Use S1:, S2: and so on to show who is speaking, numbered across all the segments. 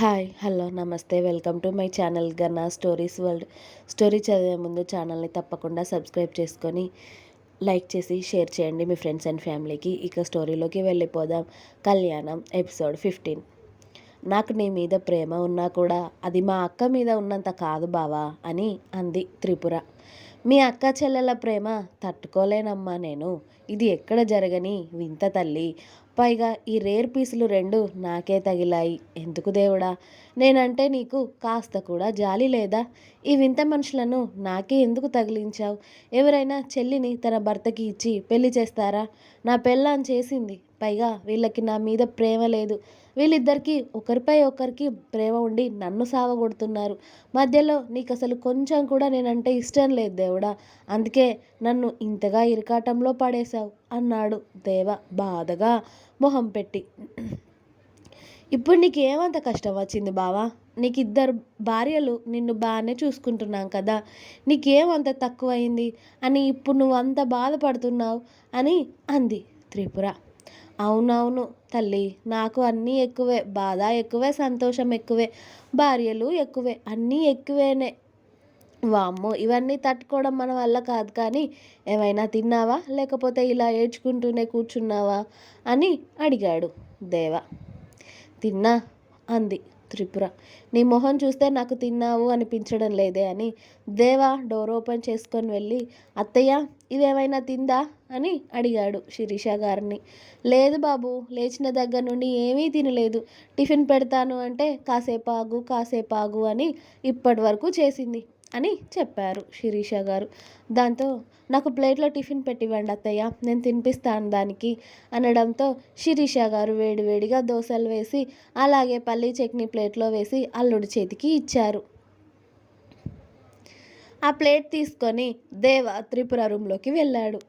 S1: Hi hello నమస్తే welcome to my channel Ganna stories world. Story చదివే ముందు ఛానల్ని తప్పకుండా సబ్స్క్రైబ్ చేసుకొని లైక్ చేసి షేర్ చేయండి మీ ఫ్రెండ్స్ అండ్ ఫ్యామిలీకి. ఇక స్టోరీలోకి వెళ్ళిపోదాం. కళ్యాణం ఎపిసోడ్ 15. నాకు నీ మీద ప్రేమ ఉన్నా కూడా అది మా అక్క మీద ఉన్నంత కాదు బావా అని అంది త్రిపుర. మీ అక్క చెల్లెల ప్రేమ తట్టుకోలేనమ్మా నేను. ఇది ఎక్కడ జరగని వింత తల్లి. పైగా ఈ రేర్ పీసులు రెండు నాకే తగిలాయి. ఎందుకు దేవుడా, నేనంటే నీకు కాస్త కూడా జాలి లేదా? ఈ వింత మనుషులను నాకే ఎందుకు తగిలించావు? ఎవరైనా చెల్లిని తన భర్తకి ఇచ్చి పెళ్లి చేస్తారా? నా పెళ్ళాం చేసింది. పైగా వీళ్ళకి నా మీద ప్రేమ లేదు. వీళ్ళిద్దరికీ ఒకరిపై ఒకరికి ప్రేమ ఉండి నన్ను సావగొడుతున్నారు. మధ్యలో నీకు అసలు కొంచెం కూడా నేనంటే ఇష్టం లేదు దేవుడా. అందుకే నన్ను ఇంతగా ఇరకాటంలో పడేశావు అన్నాడు దేవ బాధగా మొహం పెట్టి. ఇప్పుడు నీకేమంత కష్టం వచ్చింది బావా? నీకు ఇద్దరు భార్యలు, నిన్ను బాగానే చూసుకుంటున్నాం కదా, నీకేమంత తక్కువైంది అని ఇప్పుడు నువ్వు అంత బాధపడుతున్నావు అని అంది త్రిపుర. అవునవును తల్లి, నాకు అన్నీ ఎక్కువే. బాధ ఎక్కువే, సంతోషం ఎక్కువే, భార్యలు ఎక్కువే, అన్నీ ఎక్కువేనే. వామ్మో, ఇవన్నీ తట్టుకోవడం మన వల్ల కాదు. కానీ ఏమైనా తిన్నావా, లేకపోతే ఇలా ఏడ్చుకుంటూనే కూర్చున్నావా అని అడిగాడు దేవ. తిన్నా అంది త్రిపుర. నీ మొహం చూస్తే నాకు తిన్నావు అనిపించడం లేదే అని దేవ డోర్ ఓపెన్ చేసుకొని వెళ్ళి, అత్తయ్య ఇదేమైనా తిందా అని అడిగాడు శిరీష గారిని. లేదు బాబు, లేచిన దగ్గర నుండి ఏమీ తినలేదు. టిఫిన్ పెడతాను అంటే కాసేపు ఆగు అని ఇప్పటి వరకు చేసింది అని చెప్పారు శిరీష గారు. దాంతో నాకు ప్లేట్లో టిఫిన్ పెట్టివ్వండి అత్తయ్య, నేను తినిపిస్తాను దానికి అనడంతో శిరీష గారు వేడివేడిగా దోశలు వేసి అలాగే పల్లీ చట్నీ ప్లేట్లో వేసి అల్లుడి చేతికి ఇచ్చారు. ఆ ప్లేట్ తీసుకొని దేవ త్రిపుర రూమ్లోకి వెళ్ళాడు.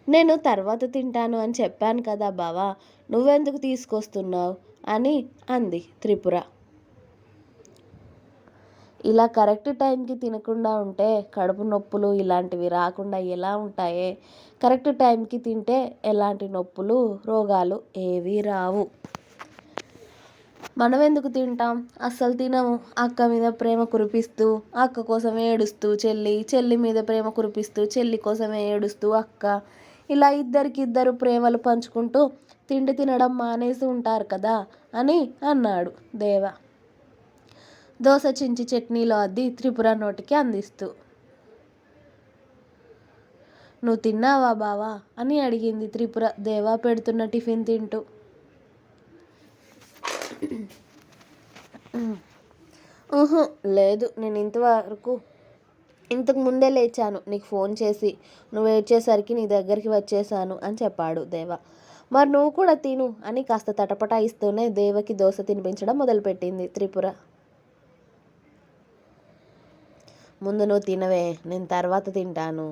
S1: నేను తర్వాత తింటాను అని చెప్పాను కదా బావా, నువ్వెందుకు తీసుకొస్తున్నావు అని అంది త్రిపుర. ఇలా కరెక్ట్ టైంకి తినకుండా ఉంటే కడుపు నొప్పులు ఇలాంటివి రాకుండా ఎలా ఉంటాయే? కరెక్ట్ టైంకి తింటే ఎలాంటి నొప్పులు, రోగాలు ఏవీ రావు. మనం ఎందుకు తింటాం? అస్సలు తినము. అక్క మీద ప్రేమ కురిపిస్తూ అక్క కోసం ఏడుస్తూ చెల్లి మీద ప్రేమ కురిపిస్తూ చెల్లి కోసమే ఏడుస్తూ అక్క, ఇలా ఇద్దరికిద్దరు ప్రేమలు పంచుకుంటూ తిండి తినడం మానేసి ఉంటారు కదా అని అన్నాడు దేవ దోశ చించి చట్నీలో అద్ది త్రిపుర నోటికి అందిస్తూ. నువ్వు తిన్నావా బావా అని అడిగింది త్రిపుర దేవా పెడుతున్న టిఫిన్ తింటూ. లేదు, నేను ఇంతకు ముందే లేచాను నీకు ఫోన్ చేసి. నువ్వు ఏడ్చేసరికి నీ దగ్గరికి వచ్చేసాను అని చెప్పాడు దేవ. మరి నువ్వు కూడా తిను అని కాస్త తటపటాయిస్తూనే దేవకి దోశ తినిపించడం మొదలుపెట్టింది త్రిపుర. ముందు నువ్వు తినవే, నేను తర్వాత తింటాను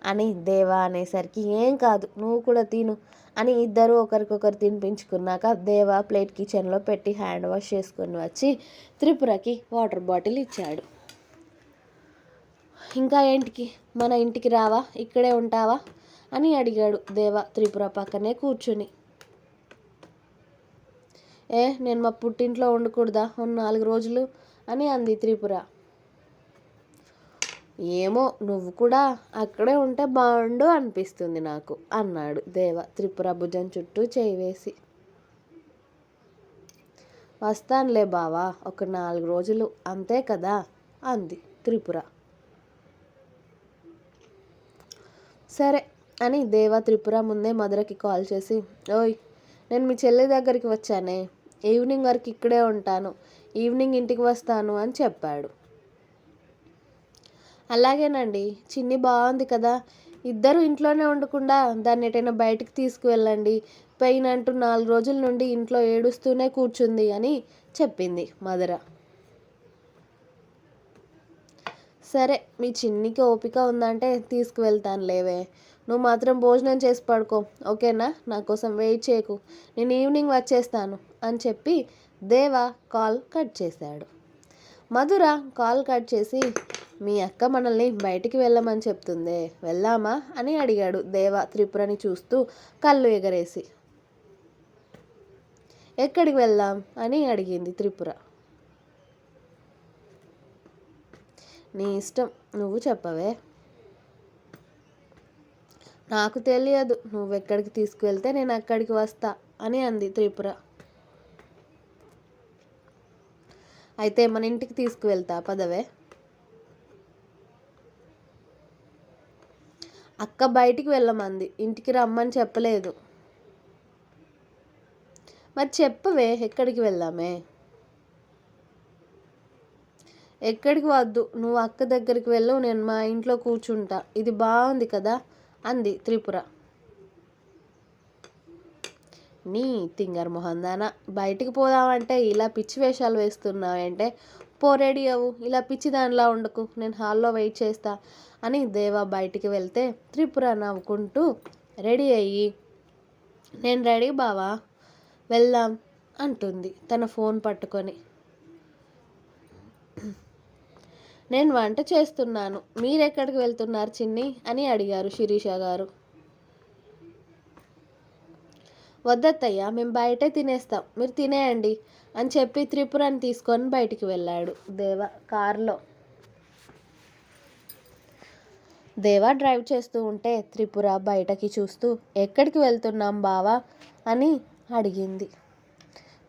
S1: అని దేవ అనేసరికి, ఏం కాదు నువ్వు కూడా తిను అని ఇద్దరు ఒకరికొకరు తినిపించుకున్నాక దేవ ప్లేట్ కిచెన్లో పెట్టి హ్యాండ్ వాష్ చేసుకొని వచ్చి త్రిపురకి వాటర్ బాటిల్ ఇచ్చాడు. ఇంకా ఏంటికి, మన ఇంటికి రావా, ఇక్కడే ఉంటావా అని అడిగాడు దేవ త్రిపుర పక్కనే కూర్చుని. నేను మా పుట్టింట్లో ఉండకూడదా 4 రోజులు అని అంది త్రిపుర. ఏమో, నువ్వు కూడా అక్కడే ఉంటే బాగుండు అనిపిస్తుంది నాకు అన్నాడు దేవ త్రిపుర భుజం చుట్టూ చేయి వేసి. వస్తానులే బావా, ఒక 4 రోజులు అంతే కదా అంది త్రిపుర. సరే అని దేవ త్రిపుర ముందే మధురకి కాల్ చేసి, ఓయ్ నేను మీ చెల్లి దగ్గరికి వచ్చానే, ఈవినింగ్ వరకు ఇక్కడే ఉంటాను, ఈవినింగ్ ఇంటికి వస్తాను అని చెప్పాడు. అలాగేనండి, చిన్ని బాగుంది కదా, ఇద్దరు ఇంట్లోనే ఉండకుండా దాన్ని ఎటైనా బయటికి తీసుకువెళ్ళండి, పెయిన్ అంటూ 4 రోజుల నుండి ఇంట్లో ఏడుస్తూనే కూర్చుంది అని చెప్పింది మధుర. సరే, మీ చిన్నికి ఓపిక ఉందంటే తీసుకువెళ్తాను లేవే, నువ్వు మాత్రం భోజనం చేసి పడుకో ఓకేనా, నా కోసం వెయిట్ చేయకు, నేను ఈవినింగ్ వచ్చేస్తాను అని చెప్పి దేవ కాల్ కట్ చేశాడు. మధుర కాల్ కట్ చేసి, మీ అక్క మనల్ని బయటికి వెళ్ళమని చెప్తుందే, వెళ్దామా అని అడిగాడు దేవ త్రిపురని చూస్తూ కళ్ళు ఎగరేసి. ఎక్కడికి వెళ్దాం అని అడిగింది త్రిపుర. నీ ఇష్టం, నువ్వు చెప్పవే. నాకు తెలియదు, నువ్వెక్కడికి తీసుకువెళ్తే నేను అక్కడికి వస్తా అని అంది త్రిపుర. అయితే మన ఇంటికి తీసుకువెళ్తా పదవే. అక్క బయటికి వెళ్ళమంది, ఇంటికి రమ్మని చెప్పలేదు. మరి చెప్పవే, ఎక్కడికి వెళ్దామే. ఎక్కడికి వద్దు, నువ్వు అక్క దగ్గరికి వెళ్ళు, నేను మా ఇంట్లో కూర్చుంటా. ఇది బాగుంది కదా అంది త్రిపుర. నీ తింగర్ మొహందానా, బయటికి పోదామంటే ఇలా పిచ్చి వేషాలు వేస్తున్నావంటే. పో రెడీ అవ్వు, ఇలా పిచ్చి దానిలా ఉండకు, నేను హాల్లో వెయిట్ చేస్తా అని దేవా బయటికి వెళ్తే త్రిపుర నవ్వుకుంటూ రెడీ అయ్యి, నేను రెడీ బావా, వెళ్దాం అంటుంది తన ఫోన్ పట్టుకొని. నేను వంట చేస్తున్నాను, మీరెక్కడికి వెళ్తున్నారు చిన్ని అని అడిగారు శిరీష గారు. వద్దత్తయ్య, మేము బయటే తినేస్తాం, మీరు తినేయండి అని చెప్పి త్రిపురని తీసుకొని బయటికి వెళ్ళాడు దేవ కారులో. దేవా డ్రైవ్ చేస్తూ ఉంటే త్రిపుర బయటకి చూస్తూ ఎక్కడికి వెళ్తున్నాం బావా అని అడిగింది.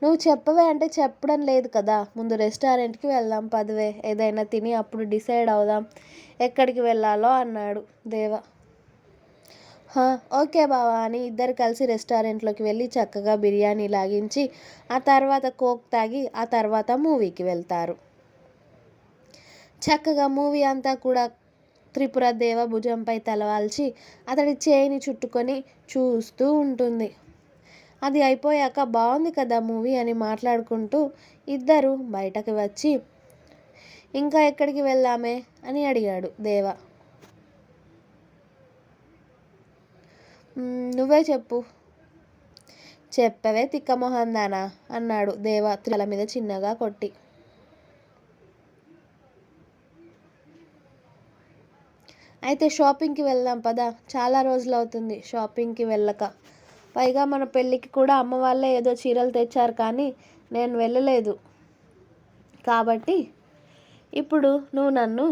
S1: నువ్వు చెప్పవే అంటే చెప్పడం లేదు కదా, ముందు రెస్టారెంట్కి వెళ్దాం పదవే, ఏదైనా తిని అప్పుడు డిసైడ్ అవుదాం ఎక్కడికి వెళ్ళాలో అన్నాడు దేవ. ఓకే బావా అని ఇద్దరు కలిసి రెస్టారెంట్లోకి వెళ్ళి చక్కగా బిర్యానీ లాగించి ఆ తర్వాత కోక్ తాగి ఆ తర్వాత మూవీకి వెళ్తారు. చక్కగా మూవీ అంతా కూడా త్రిపుర దేవ భుజంపై తలవాల్చి అతడి చేయిని చుట్టుకొని చూస్తూ ఉంటుంది. అది అయిపోయాక బాగుంది కదా మూవీ అని మాట్లాడుకుంటూ ఇద్దరు బయటకు వచ్చి ఇంకా ఎక్కడికి వెళ్దామే అని అడిగాడు దేవ. నువ్వే చెప్పు. చెప్పవే తిక్కమొహందానా అన్నాడు దేవ తల మీద చిన్నగా కొట్టి. అయితే షాపింగ్కి వెళ్దాం పదా, చాలా రోజులు అవుతుంది షాపింగ్కి వెళ్ళక. పైగా మన పెళ్ళికి కూడా అమ్మ వాళ్ళే ఏదో చీరలు తెచ్చారు కానీ నేను వెళ్ళలేదు. కాబట్టి ఇప్పుడు నువ్వు నన్ను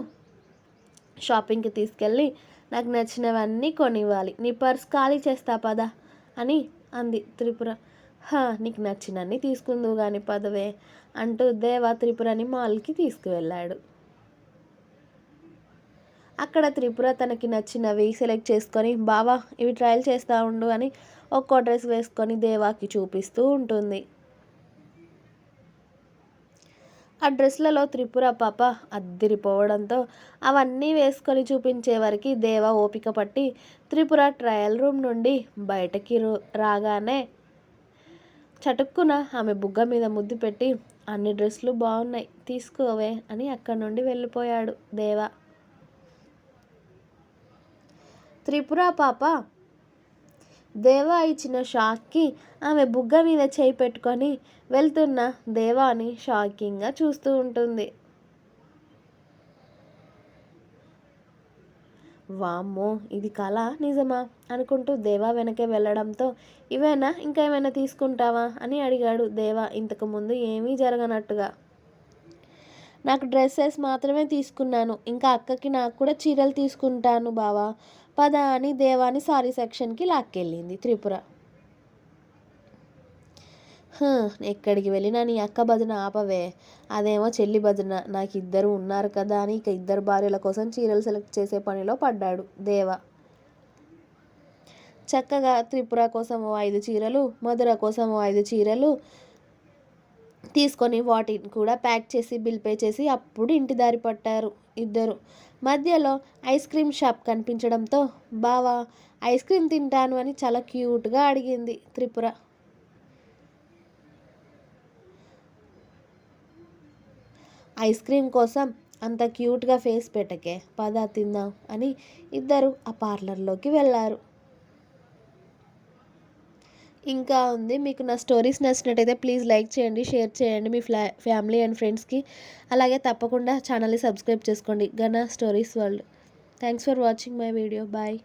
S1: షాపింగ్కి తీసుకెళ్ళి నాకు నచ్చినవన్నీ కొనివ్వాలి, నీ పర్స్ ఖాళీ చేస్తా పదా అని అంది త్రిపుర. నీకు నచ్చినన్ని తీసుకుందువు కానీ పదవే అంటూ దేవ త్రిపురని మాల్కి తీసుకువెళ్ళాడు. అక్కడ త్రిపుర తనకి నచ్చినవి సెలెక్ట్ చేసుకొని బావా ఇవి ట్రయల్ చేస్తూ ఉండు అని ఒక్కో డ్రెస్ వేసుకొని దేవాకి చూపిస్తూ ఉంటుంది. ఆ డ్రెస్లలో త్రిపుర పాప అద్దిరిపోవడంతో అవన్నీ వేసుకొని చూపించే వరకు దేవ ఓపిక పట్టి త్రిపుర ట్రయల్ రూమ్ నుండి బయటకి రాగానే చటుక్కున ఆమె బుగ్గ మీద ముద్దు పెట్టి అన్ని డ్రెస్సులు బాగున్నాయి తీసుకోవే అని అక్కడి నుండి వెళ్ళిపోయాడు దేవ. త్రిపుర పాప దేవా ఇచ్చిన షాక్కి ఆమె బుగ్గ మీద చేయి పెట్టుకొని వెళ్తున్న దేవాని షాకింగ్గా చూస్తూ ఉంటుంది. వామ్మో, ఇది కళ నిజమా అనుకుంటూ దేవా వెనకే వెళ్ళడంతో ఇవేనా ఇంకా ఏమైనా తీసుకుంటావా అని అడిగాడు దేవా ఇంతకుముందు ఏమీ జరగనట్టుగా. నాకు డ్రెస్సెస్ మాత్రమే తీసుకున్నాను, ఇంకా అక్కకి నాకు కూడా చీరలు తీసుకుంటాను బావా పద అని దేవాని సారీ సెక్షన్కి లాక్కెళ్ళింది త్రిపుర. ఎక్కడికి వెళ్ళినా నీ అక్క భజన ఆపవే, అదేమో చెల్లి భజన, నాకు ఇద్దరు ఉన్నారు కదా అని ఇక ఇద్దరు భార్యల కోసం చీరలు సెలెక్ట్ చేసే పనిలో పడ్డాడు దేవ. చక్కగా త్రిపుర కోసం 5 చీరలు, మధుర కోసం 5 చీరలు తీసుకొని వాటిని కూడా ప్యాక్ చేసి బిల్ పే చేసి అప్పుడు ఇంటి దారి పట్టారు ఇద్దరు. మధ్యలో ఐస్ క్రీమ్ షాప్ కనిపించడంతో బావా ఐస్ క్రీమ్ తింటాను అని చాలా క్యూట్గా అడిగింది త్రిపుర. ఐస్ క్రీమ్ కోసం అంత క్యూట్గా ఫేస్ పెట్టకే, పద తిందాం అని ఇద్దరు ఆ పార్లర్లోకి వెళ్ళారు. ఇంకా ఉంది. మీకు నా స్టోరీస్ నచ్చినట్టయితే ప్లీజ్ లైక్ చేయండి, షేర్ చేయండి మీ ఫ్యామిలీ అండ్ ఫ్రెండ్స్కి. అలాగే తప్పకుండా ఛానల్ని సబ్స్క్రైబ్ చేసుకోండి, Gana stories world. Thanks for watching my video. Bye.